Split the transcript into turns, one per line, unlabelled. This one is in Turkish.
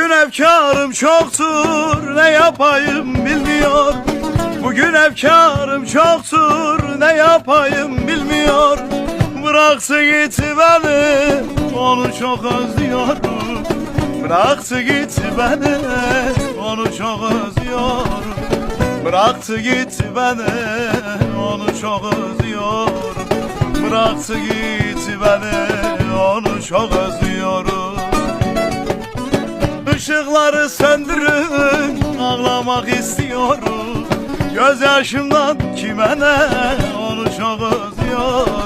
Bugün efkarım çoktur, ne yapayım bilmiyor. Bugün efkarım çoktur, ne yapayım bilmiyor. Bıraktı gitti beni, onu çok özlüyorum. Bıraktı gitti beni, onu çok özlüyorum. Bıraktı gitti beni, onu çok özlüyorum. Bıraktı gitti beni, onu çok özlüyorum. Işıkları söndürün, ağlamak istiyorum. Gözyaşımdan kime ne, onu çok özlüyorum.